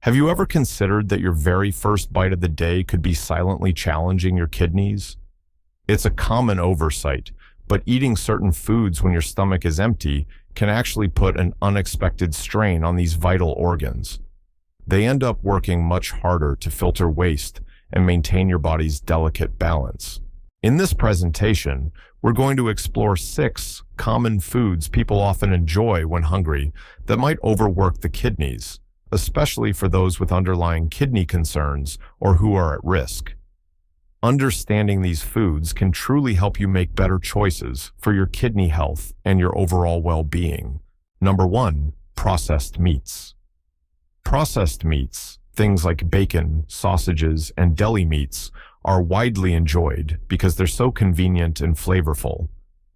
Have you ever considered that your very first bite of the day could be silently challenging your kidneys? It's a common oversight, but eating certain foods when your stomach is empty can actually put an unexpected strain on these vital organs. They end up working much harder to filter waste and maintain your body's delicate balance. In this presentation, we're going to explore 6 common foods people often enjoy when hungry that might overwork the kidneys, especially for those with underlying kidney concerns or who are at risk. Understanding these foods can truly help you make better choices for your kidney health and your overall well-being. Number 1, processed meats. Processed meats, things like bacon, sausages, and deli meats, are widely enjoyed because they're so convenient and flavorful,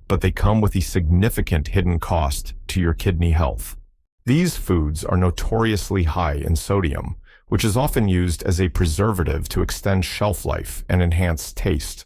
but they come with a significant hidden cost to your kidney health. These foods are notoriously high in sodium, which is often used as a preservative to extend shelf life and enhance taste.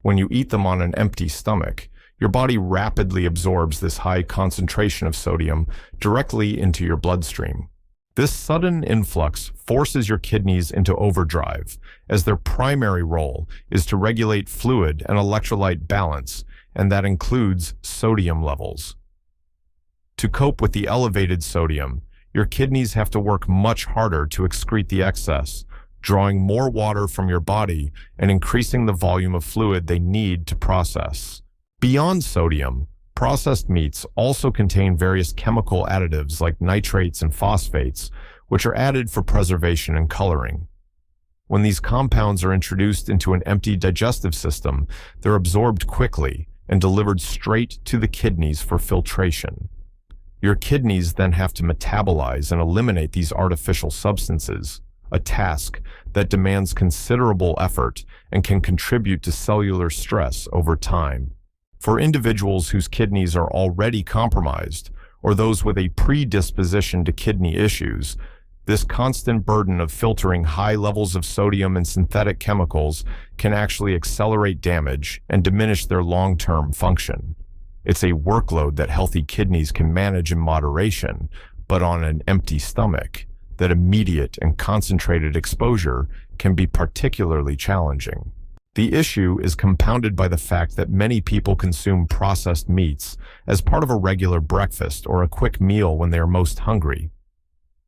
When you eat them on an empty stomach, your body rapidly absorbs this high concentration of sodium directly into your bloodstream. This sudden influx forces your kidneys into overdrive, as their primary role is to regulate fluid and electrolyte balance, and that includes sodium levels. To cope with the elevated sodium, your kidneys have to work much harder to excrete the excess, drawing more water from your body and increasing the volume of fluid they need to process. Beyond sodium, processed meats also contain various chemical additives like nitrates and phosphates, which are added for preservation and coloring. When these compounds are introduced into an empty digestive system, they're absorbed quickly and delivered straight to the kidneys for filtration. Your kidneys then have to metabolize and eliminate these artificial substances, a task that demands considerable effort and can contribute to cellular stress over time. For individuals whose kidneys are already compromised, or those with a predisposition to kidney issues, this constant burden of filtering high levels of sodium and synthetic chemicals can actually accelerate damage and diminish their long-term function. It's a workload that healthy kidneys can manage in moderation, but on an empty stomach, that immediate and concentrated exposure can be particularly challenging. The issue is compounded by the fact that many people consume processed meats as part of a regular breakfast or a quick meal when they are most hungry.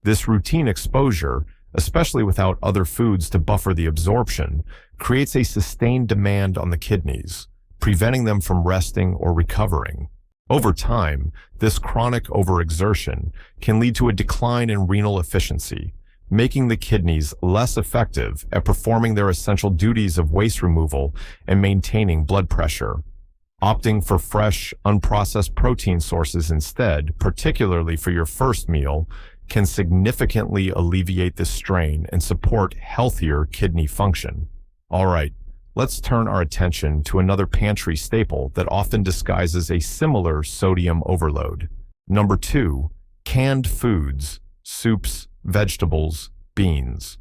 This routine exposure, especially without other foods to buffer the absorption, creates a sustained demand on the kidneys, preventing them from resting or recovering. Over time, this chronic overexertion can lead to a decline in renal efficiency, making the kidneys less effective at performing their essential duties of waste removal and maintaining blood pressure. Opting for fresh, unprocessed protein sources instead, particularly for your first meal, can significantly alleviate this strain and support healthier kidney function. All right, let's turn our attention to another pantry staple that often disguises a similar sodium overload. Number 2, canned foods, soups, vegetables, beans.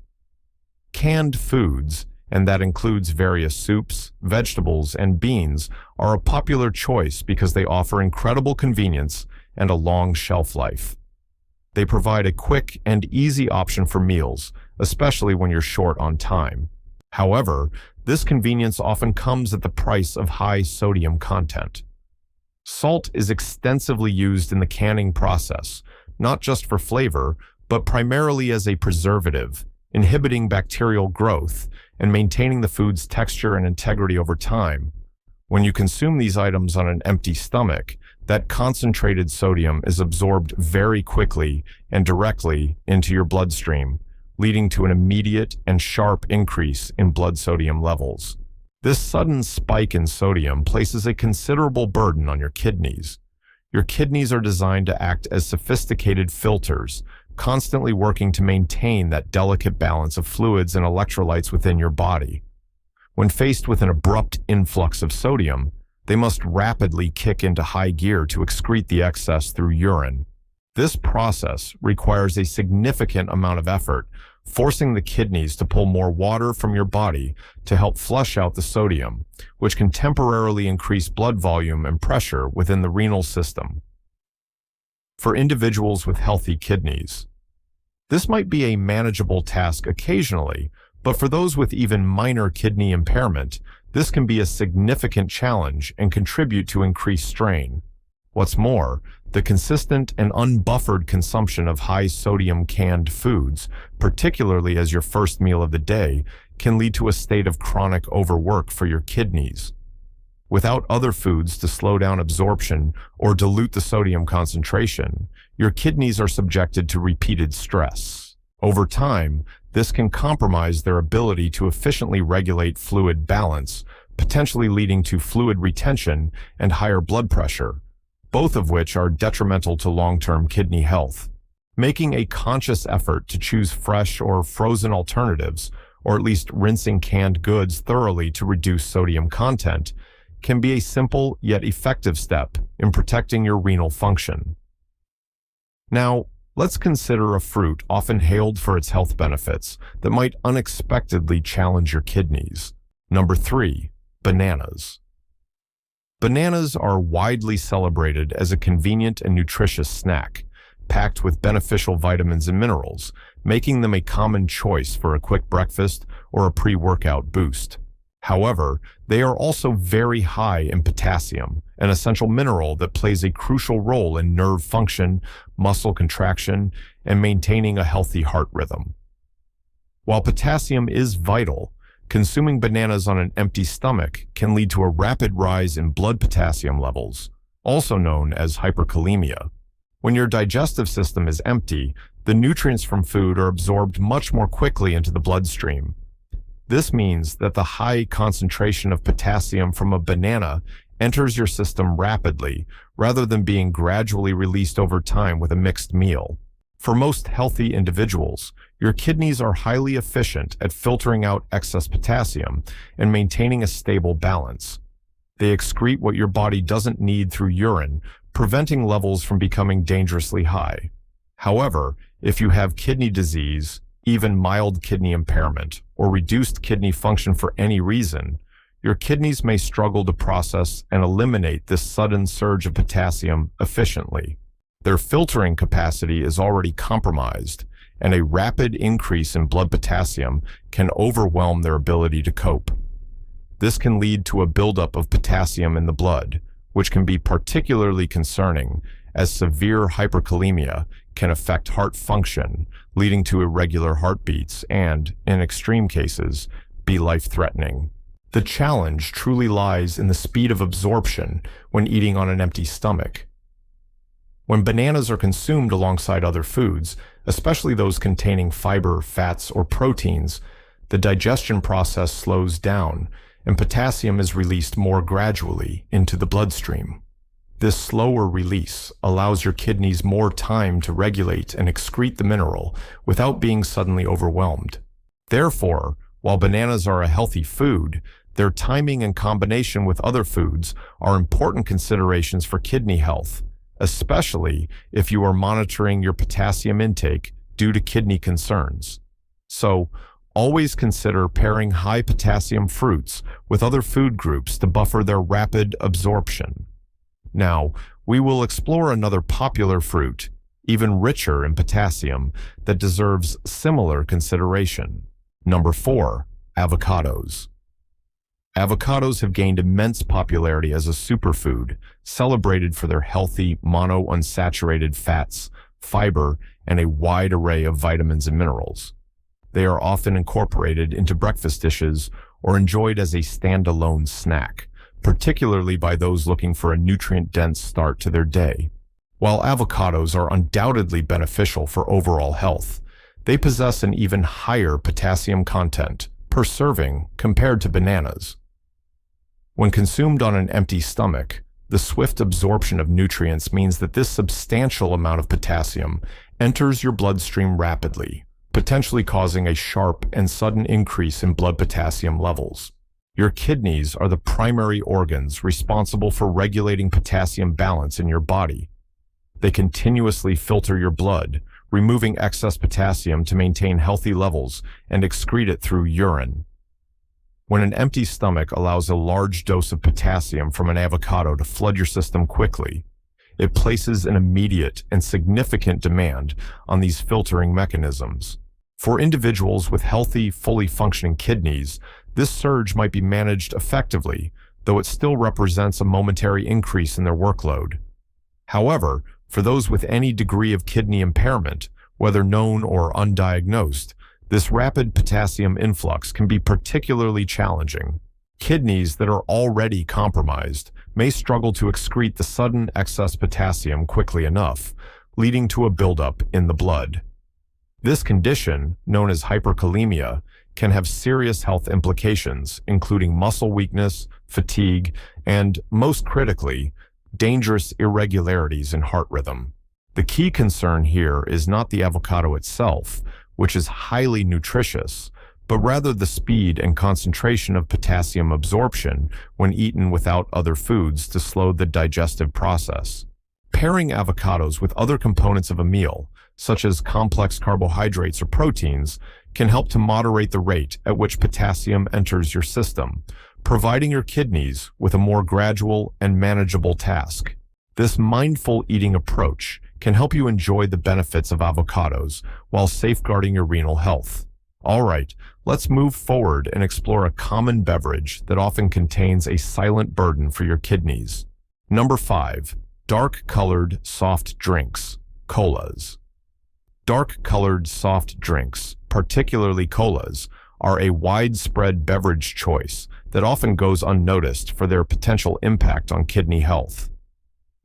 Canned foods, and that includes various soups, vegetables, and beans, are a popular choice because they offer incredible convenience and a long shelf life. They provide a quick and easy option for meals, especially when you're short on time. However, this convenience often comes at the price of high sodium content. Salt is extensively used in the canning process, not just for flavor, but primarily as a preservative, inhibiting bacterial growth and maintaining the food's texture and integrity over time. When you consume these items on an empty stomach, that concentrated sodium is absorbed very quickly and directly into your bloodstream, leading to an immediate and sharp increase in blood sodium levels. This sudden spike in sodium places a considerable burden on your kidneys. Your kidneys are designed to act as sophisticated filters, constantly working to maintain that delicate balance of fluids and electrolytes within your body. When faced with an abrupt influx of sodium, they must rapidly kick into high gear to excrete the excess through urine. This process requires a significant amount of effort, forcing the kidneys to pull more water from your body to help flush out the sodium, which can temporarily increase blood volume and pressure within the renal system. For individuals with healthy kidneys, This might be a manageable task occasionally, but for those with even minor kidney impairment, this can be a significant challenge and contribute to increased strain. What's more, the consistent and unbuffered consumption of high-sodium canned foods, particularly as your first meal of the day, can lead to a state of chronic overwork for your kidneys. Without other foods to slow down absorption or dilute the sodium concentration, your kidneys are subjected to repeated stress. Over time, this can compromise their ability to efficiently regulate fluid balance, potentially leading to fluid retention and higher blood pressure, both of which are detrimental to long-term kidney health. Making a conscious effort to choose fresh or frozen alternatives, or at least rinsing canned goods thoroughly to reduce sodium content, can be a simple yet effective step in protecting your renal function. Now, let's consider a fruit often hailed for its health benefits that might unexpectedly challenge your kidneys. Number 3, bananas. Bananas are widely celebrated as a convenient and nutritious snack, packed with beneficial vitamins and minerals, making them a common choice for a quick breakfast or a pre-workout boost. However, they are also very high in potassium, an essential mineral that plays a crucial role in nerve function, muscle contraction, and maintaining a healthy heart rhythm. While potassium is vital, consuming bananas on an empty stomach can lead to a rapid rise in blood potassium levels, also known as hyperkalemia. When your digestive system is empty, the nutrients from food are absorbed much more quickly into the bloodstream. This means that the high concentration of potassium from a banana enters your system rapidly, rather than being gradually released over time with a mixed meal. For most healthy individuals, your kidneys are highly efficient at filtering out excess potassium and maintaining a stable balance. They excrete what your body doesn't need through urine, preventing levels from becoming dangerously high. However, if you have kidney disease, even mild kidney impairment, or reduced kidney function for any reason, your kidneys may struggle to process and eliminate this sudden surge of potassium efficiently. Their filtering capacity is already compromised, and a rapid increase in blood potassium can overwhelm their ability to cope. This can lead to a buildup of potassium in the blood, which can be particularly concerning, as severe hyperkalemia can affect heart function, leading to irregular heartbeats and, in extreme cases, be life-threatening. The challenge truly lies in the speed of absorption when eating on an empty stomach. When bananas are consumed alongside other foods, especially those containing fiber, fats, or proteins, the digestion process slows down and potassium is released more gradually into the bloodstream. This slower release allows your kidneys more time to regulate and excrete the mineral without being suddenly overwhelmed. Therefore, while bananas are a healthy food, their timing and combination with other foods are important considerations for kidney health, especially if you are monitoring your potassium intake due to kidney concerns. So, always consider pairing high potassium fruits with other food groups to buffer their rapid absorption. Now, we will explore another popular fruit, even richer in potassium, that deserves similar consideration. Number 4, avocados. Avocados have gained immense popularity as a superfood, celebrated for their healthy monounsaturated fats, fiber, and a wide array of vitamins and minerals. They are often incorporated into breakfast dishes or enjoyed as a standalone snack, particularly by those looking for a nutrient-dense start to their day. While avocados are undoubtedly beneficial for overall health, they possess an even higher potassium content per serving compared to bananas. When consumed on an empty stomach, the swift absorption of nutrients means that this substantial amount of potassium enters your bloodstream rapidly, potentially causing a sharp and sudden increase in blood potassium levels. Your kidneys are the primary organs responsible for regulating potassium balance in your body. They continuously filter your blood, removing excess potassium to maintain healthy levels and excrete it through urine. When an empty stomach allows a large dose of potassium from an avocado to flood your system quickly, it places an immediate and significant demand on these filtering mechanisms. For individuals with healthy, fully functioning kidneys, this surge might be managed effectively, though it still represents a momentary increase in their workload. However, for those with any degree of kidney impairment, whether known or undiagnosed, this rapid potassium influx can be particularly challenging. Kidneys that are already compromised may struggle to excrete the sudden excess potassium quickly enough, leading to a buildup in the blood. This condition, known as hyperkalemia, can have serious health implications, including muscle weakness, fatigue, and, most critically, dangerous irregularities in heart rhythm. The key concern here is not the avocado itself, which is highly nutritious, but rather the speed and concentration of potassium absorption when eaten without other foods to slow the digestive process. Pairing avocados with other components of a meal, such as complex carbohydrates or proteins, can help to moderate the rate at which potassium enters your system, providing your kidneys with a more gradual and manageable task. This mindful eating approach can help you enjoy the benefits of avocados while safeguarding your renal health. All right, let's move forward and explore a common beverage that often contains a silent burden for your kidneys. Number 5. Dark-colored soft drinks, colas. Dark-colored soft drinks, particularly colas, are a widespread beverage choice that often goes unnoticed for their potential impact on kidney health.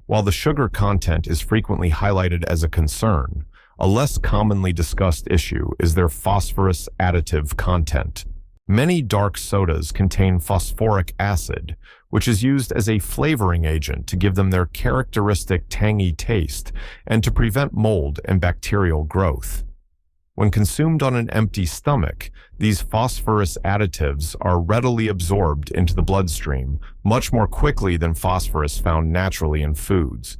While the sugar content is frequently highlighted as a concern, a less commonly discussed issue is their phosphorus additive content. Many dark sodas contain phosphoric acid, which is used as a flavoring agent to give them their characteristic tangy taste and to prevent mold and bacterial growth. When consumed on an empty stomach, these phosphorus additives are readily absorbed into the bloodstream much more quickly than phosphorus found naturally in foods.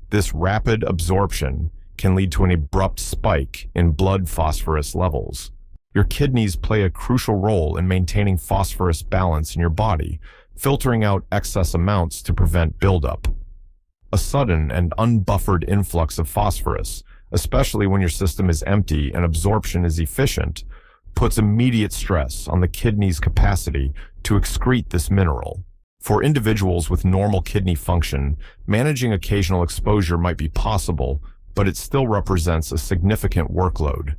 This rapid absorption can lead to an abrupt spike in blood phosphorus levels. Your kidneys play a crucial role in maintaining phosphorus balance in your body, filtering out excess amounts to prevent buildup. A sudden and unbuffered influx of phosphorus, especially when your system is empty and absorption is efficient, puts immediate stress on the kidney's capacity to excrete this mineral. For individuals with normal kidney function, managing occasional exposure might be possible, but it still represents a significant workload.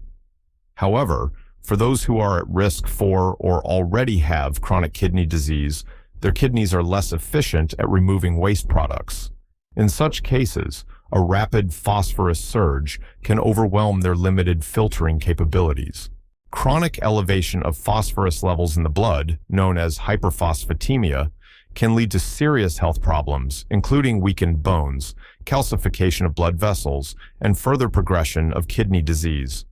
However, for those who are at risk for or already have chronic kidney disease, their kidneys are less efficient at removing waste products. In such cases, a rapid phosphorus surge can overwhelm their limited filtering capabilities. Chronic elevation of phosphorus levels in the blood, known as hyperphosphatemia, can lead to serious health problems, including weakened bones, calcification of blood vessels, and further progression of kidney disease.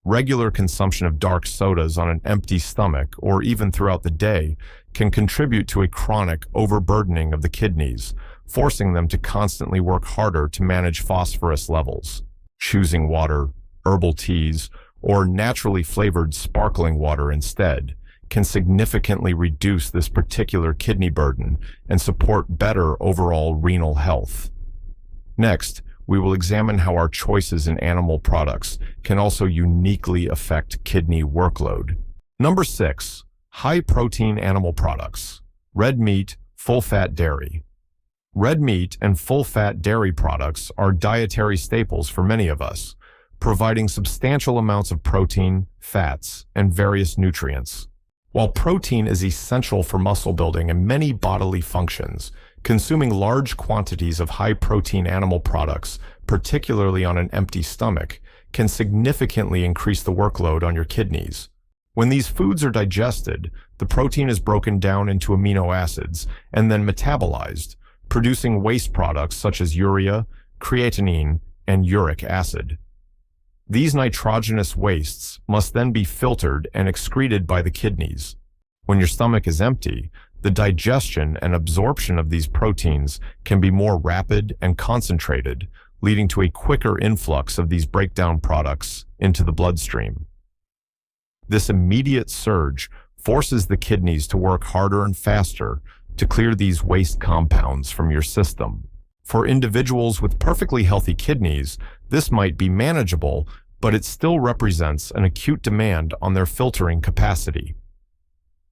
Regular consumption of dark sodas on an empty stomach, or even throughout the day, can contribute to a chronic overburdening of the kidneys, forcing them to constantly work harder to manage phosphorus levels. Choosing water, herbal teas, or naturally flavored sparkling water instead can significantly reduce this particular kidney burden and support better overall renal health. Next, we will examine how our choices in animal products can also uniquely affect kidney workload. Number 6. High-protein animal products. Red meat, full-fat dairy. Red meat and full-fat dairy products are dietary staples for many of us, providing substantial amounts of protein, fats, and various nutrients. While protein is essential for muscle building and many bodily functions, consuming large quantities of high-protein animal products, particularly on an empty stomach, can significantly increase the workload on your kidneys. When these foods are digested, the protein is broken down into amino acids and then metabolized, producing waste products such as urea, creatinine, and uric acid. These nitrogenous wastes must then be filtered and excreted by the kidneys. When your stomach is empty, the digestion and absorption of these proteins can be more rapid and concentrated, leading to a quicker influx of these breakdown products into the bloodstream. This immediate surge forces the kidneys to work harder and faster to clear these waste compounds from your system. For individuals with perfectly healthy kidneys, this might be manageable, but it still represents an acute demand on their filtering capacity.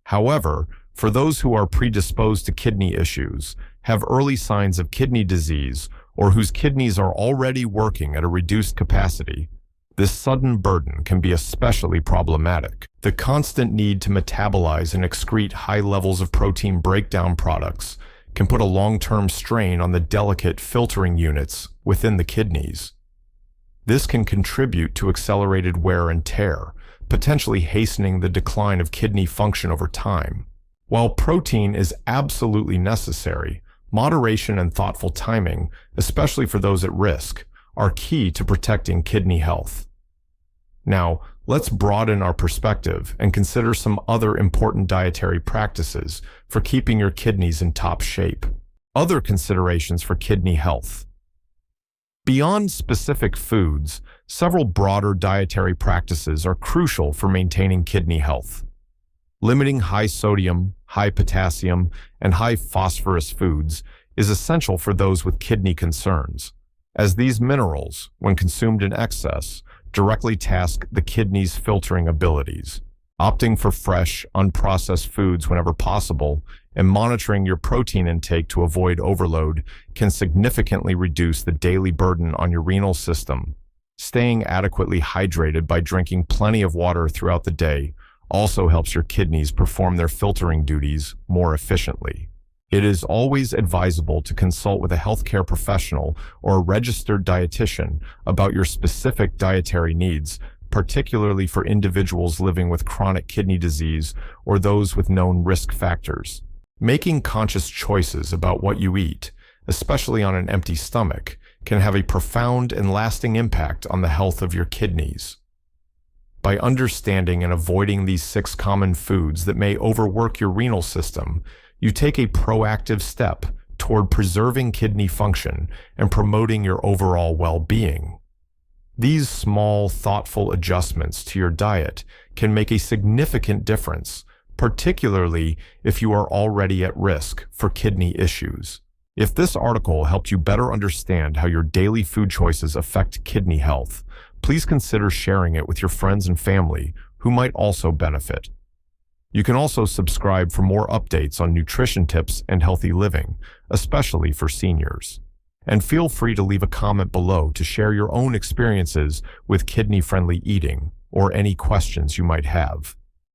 However, for those who are predisposed to kidney issues, have early signs of kidney disease, or whose kidneys are already working at a reduced capacity, this sudden burden can be especially problematic. The constant need to metabolize and excrete high levels of protein breakdown products can put a long-term strain on the delicate filtering units within the kidneys. This can contribute to accelerated wear and tear, potentially hastening the decline of kidney function over time. While protein is absolutely necessary, moderation and thoughtful timing, especially for those at risk, are key to protecting kidney health. Now, let's broaden our perspective and consider some other important dietary practices for keeping your kidneys in top shape. Other considerations for kidney health. Beyond specific foods, several broader dietary practices are crucial for maintaining kidney health. Limiting high sodium, high potassium, and high phosphorus foods is essential for those with kidney concerns, as these minerals, when consumed in excess, directly task the kidney's filtering abilities. Opting for fresh, unprocessed foods whenever possible and monitoring your protein intake to avoid overload can significantly reduce the daily burden on your renal system. Staying adequately hydrated by drinking plenty of water throughout the day also helps your kidneys perform their filtering duties more efficiently. It is always advisable to consult with a healthcare professional or a registered dietitian about your specific dietary needs, particularly for individuals living with chronic kidney disease or those with known risk factors. Making conscious choices about what you eat, especially on an empty stomach, can have a profound and lasting impact on the health of your kidneys. By understanding and avoiding these 6 common foods that may overwork your renal system, you take a proactive step toward preserving kidney function and promoting your overall well-being. These small, thoughtful adjustments to your diet can make a significant difference, particularly if you are already at risk for kidney issues. If this article helped you better understand how your daily food choices affect kidney health, please consider sharing it with your friends and family who might also benefit. You can also subscribe for more updates on nutrition tips and healthy living, especially for seniors. And feel free to leave a comment below to share your own experiences with kidney-friendly eating or any questions you might have.